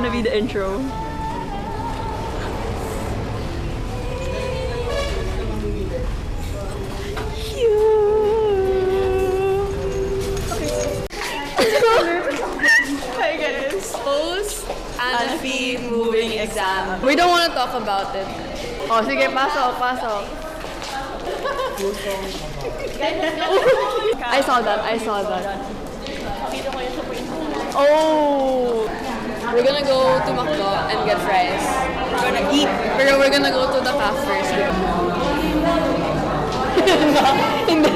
gonna be the intro. Hi guys. Post Anaphi moving exam. We don't want to talk about it. Oh, sige, pasok. I saw that. Oh! We're gonna go to McDo and get fries. We're gonna eat. We're gonna go to the cafe first. Hindi.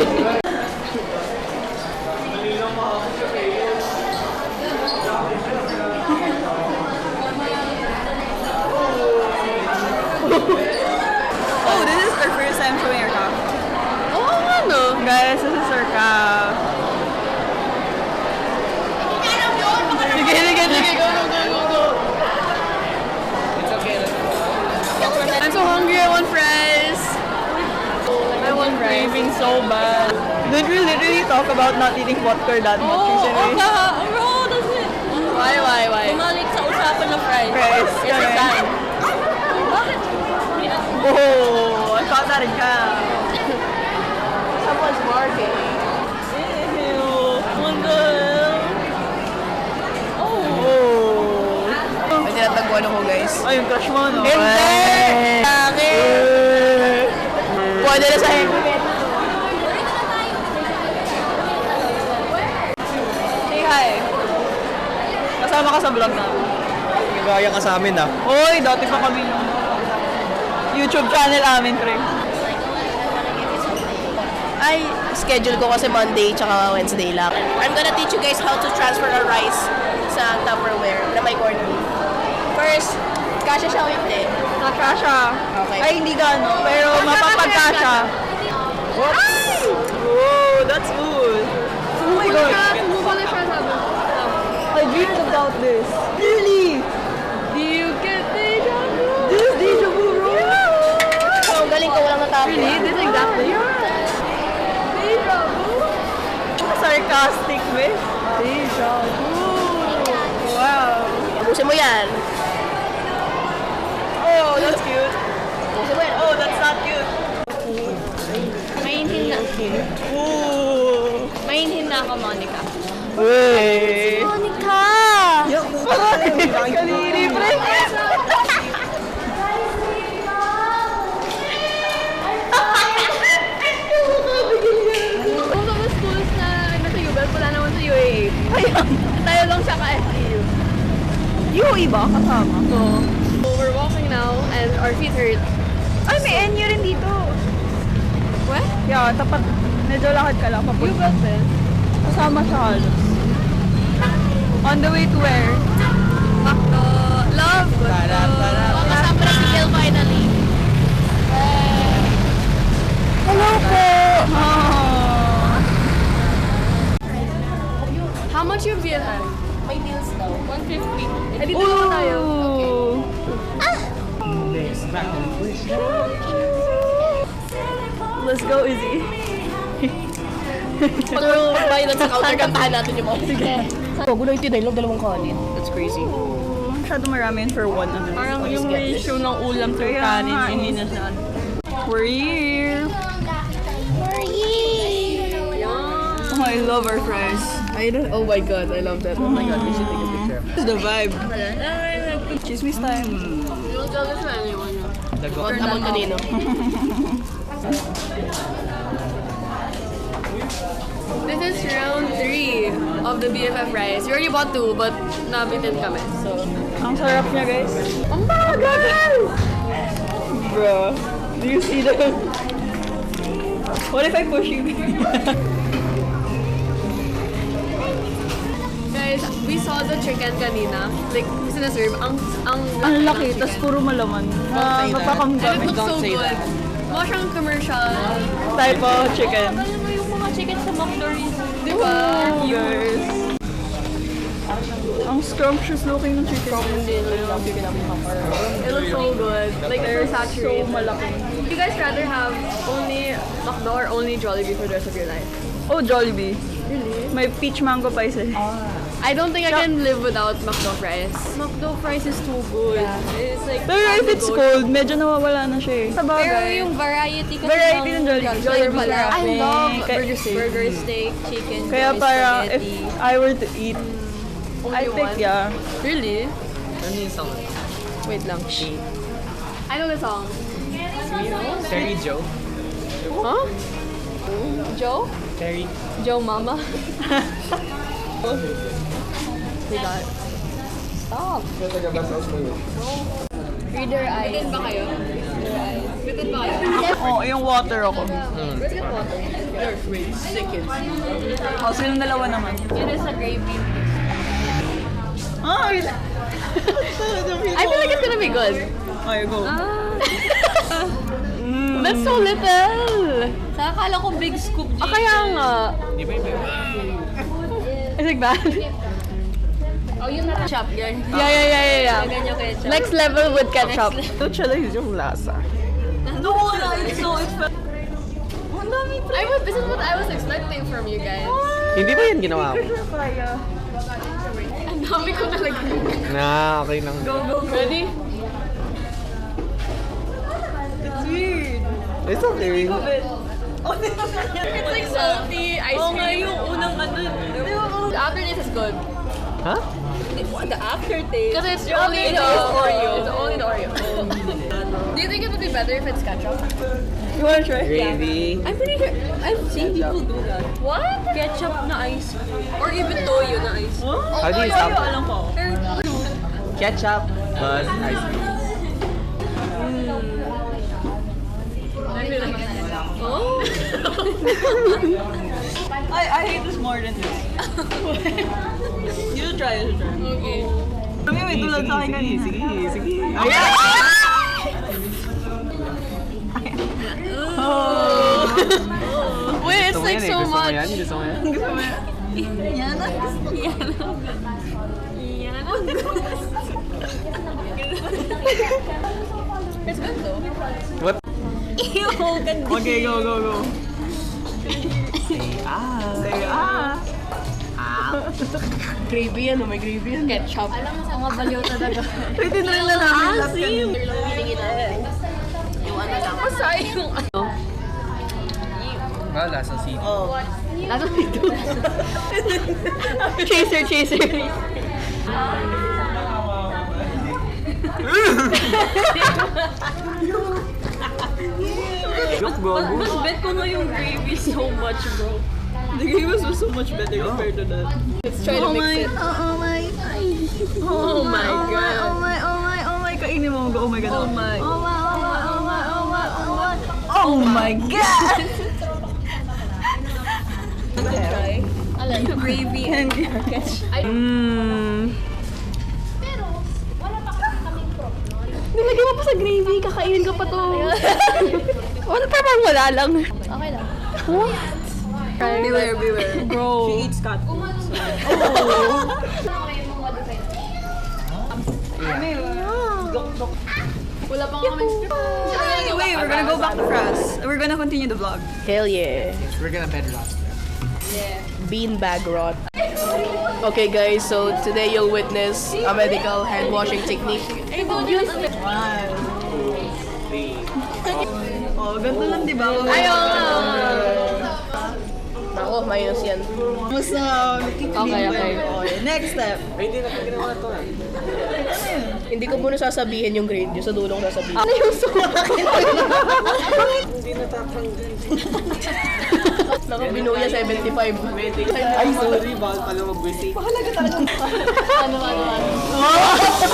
Oh, this is our first time showing our calf. Oh, ano? Guys, this is our calf. Sige, go. It's okay. I'm so hungry, I want fries. I want craving so bad. Did we literally talk about not eating vodka that much recently? Bro, that's it. Why? Umalik sa usapan ng fries. Fries, It's kami. exam. Bakit? Oh, I thought that again. Someone's marking. Ew. What the hell? Oh. May tinataguan ako, guys. Ay, yung crush mo, no? Hindi! Akin! Pwede na sa helmet. Say hi. Kasama ka sa vlog namin. Gaya ka sa amin ah. Oy, dati pa kami ng YouTube channel amin, pre. Ay, schedule ko kasi Monday tsaka Wednesday lang. I'm gonna teach you guys how to transfer our rice sa Tupperware na may corned beef. First, kasha siya o hindi? Nakasha. Okay. Ay, hindi gano. Pero mapapagkasha. Ay! Oh, that's good. Oh my God. I dreamed about this. Really? Do you get deja vu? This is deja vu, bro. So, ang galing ko walang natapos. Really? This exactly? Deja vu? Sarcastic, me. Deja vu. Wow. Tapusin mo yan. Oh, that's cute. Tapusin mo yan. Oh, that's not cute. Ooh. Mainhin na ako, Monica. Wey. Monica! Kanini, pre. Kung sa schools na nasa UBEL, wala naman sa UAA. Tayo lang siya ka-FTU. Yung iba, kasama. So, we're walking now and our feet hurt. Ay, may NU rin dito. What? Yeah, tapat. Medyo lakad ka lang. Papunta. UBEL din. Kasama siya halos. On the way to where? Makto. Love. Makasama na si Gil finally. Hello po! How much yung BFF? May deals daw. 150. Eh, dito naman tayo. Let's go, Izzy. Pagbayad sa counter, kantahan natin yung mga. Sige. Huwag ko na yung tinay lang dalawang kanin. That's crazy. Masyado marami yun for one. Parang Let's yung get this. ratio ng ulam to Kaya kanin, nga. hindi na siya. We're here. Oh, I love our fries. Oh my god, I love that. Oh my god, we should take a picture. This is the vibe. Chismis time. Yung gagas na anyone yun. Huwag naman kanino. This is round 3 of the BFF rice. We already bought 2, but nabitin kami. So, Ang sarap niya, guys. ang bagal! Bro, do you see the... What if I push you? Guys, we saw the chicken kanina. Like, sinaserve. Ang Laki, tas puro malaman. say that. Mapakamdam. And it looks Don't so say good. that. Mukha siyang commercial. Type of chicken. Alam mo yung mga chicken sa McDonald's. Di Wow, ba? guys. Ang scrumptious looking ng chicken. It looks so good. Like, they're saturated. So malaki. Would you guys rather have only McDo or only Jollibee for the rest of your life? Oh, Jollibee. Really? May peach mango pa isa. I don't think I can live without McDo fries. McDo fries is too good. It's like Pero if it's cold, medyo nawawala na siya eh. Sa bagay. Pero yung variety kasi Variety ng Jollibee. Jollibee pala. I love Kaya- burger steak. Burger steak, chicken, Kaya rice, parang if spaghetti. I were to eat, I think one? yeah. Really? Ano yung song? Wait lang. I know the song. Terry Joe? Huh? Joe? Terry? Joe Mama? We got it. Stop. Reader eyes. Bitin ba kayo? Bitin ba kayo? Oh, yung water ako. Oh, silang dalawa naman. Yun is a gravy. Ah, wait. I feel like it's gonna be good. Okay, go. That's so little. Sa akala ko big scoop. Ah, kaya nga. Di ba yung Is it bad? Oh, yun na ketchup yan. Yeah. Ganyan ketchup. Next level with ketchup. Ito challenge yung lasa. This is what I was expecting from you guys. Hindi ba yan ginawa mo? Ang dami ko talaga. Okay lang. Ready? It's weird. It's okay. It's like salty ice cream. nga yung unang ano. The aftertaste is good. Ha? The aftertaste. Because it's only the Oreo. It's only the Oreo. Do you think it would be better if it's ketchup? You wanna try? Gravy. I'm pretty sure I've seen people do that. What? Ketchup na ice cream. Or even toyo na ice cream. How do you stop? Alam ko. Ketchup plus ice cream. Oh. I hate this more than this. You should try. Okay. Kami may tulad sa akin kanina. Sige. Wait, it's like so much. Gusto mo yan? It's good though. What? Okay, go. Say ah. Gravy yan, may gravy yan. Ketchup. Alam mo sa mga baliw talaga. Pwede na rin na namin lahat kanina. Yung ano lang. Masaya yung ano. Wala, lasang CD. Oh. Lalo dito. Chaser. Joke, bro. Mas bet ko nga yung gravy so much, bro. The game was so much better compared to that. Let's try to mix it. Oh my. Oh my god. Oh my. Kainin mo. Oh my god. Oh my. Oh my god. Try. Alin? Gravy and ketchup. Nilagay mo pa sa gravy, kakainin ka pa to. Wala, parang wala lang. Okay lang. What? Beware. Bro. She eats cat. Wala pa nga kami. Wait, we're gonna go back to France. We're gonna continue the vlog. Hell yeah. We're gonna bed rot. Beanbag rot. Okay guys, so today you'll witness a medical hand washing technique. Oh, ganito lang, di ba? Ayaw! Ako, minus yan. Basta, Okay. Next step. Ay, hindi na ginawa to. Hindi ko muna sasabihin yung grade, yung sa dulong sasabihin. Ano yung sumakit? Hindi natatanggal. Naka Binuya 75. Ay, sorry. Bawal pala mag-visit. Ano?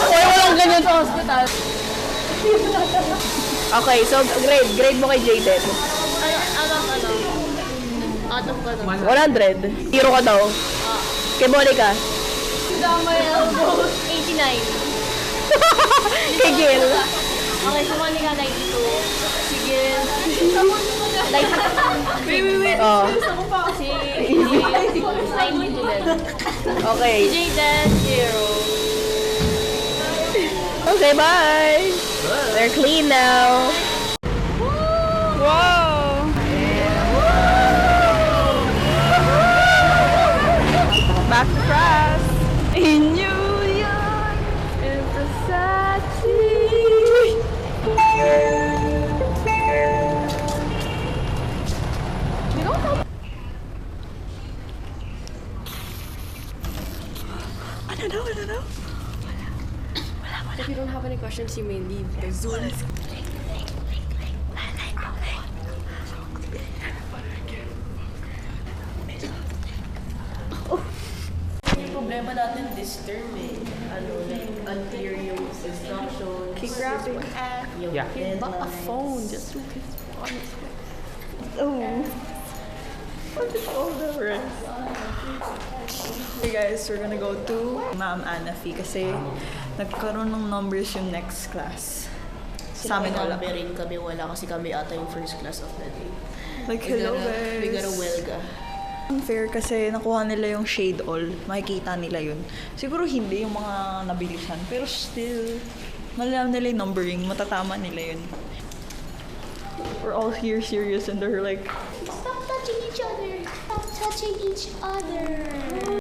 Ay, walang ganyan sa hospital. Okay, so grade mo kay Jaden. Out of 100. Zero ka daw. Kay Monica. my elbow. 89. Kay Gil. Okay, so Monica 92. Sige. Wait. Oh. Si 92 din. Okay. Jaden, 0. Okay, bye. They're clean now. Wow! Back to France. don't have any questions, you may leave the Zoom. Yung problema natin this term eh. Like, unclear yung instructions. Keep grabbing. Yung Yeah. Bought a phone just to Oh. What is all the rest? Hey guys, we're gonna go to Ma'am Anafi kasi nagkaroon ng numbers yung next class. Sa amin wala. Numbering kami wala kasi kami ata yung first class of the day. Like, hello guys. We got a welga. Unfair kasi nakuha nila yung shade all. Makikita nila yun. Siguro hindi yung mga nabilisan. Pero still, malalam nila yung numbering. Matatama nila yun. We're all here serious and they're like, Stop touching each other. Stop touching each other.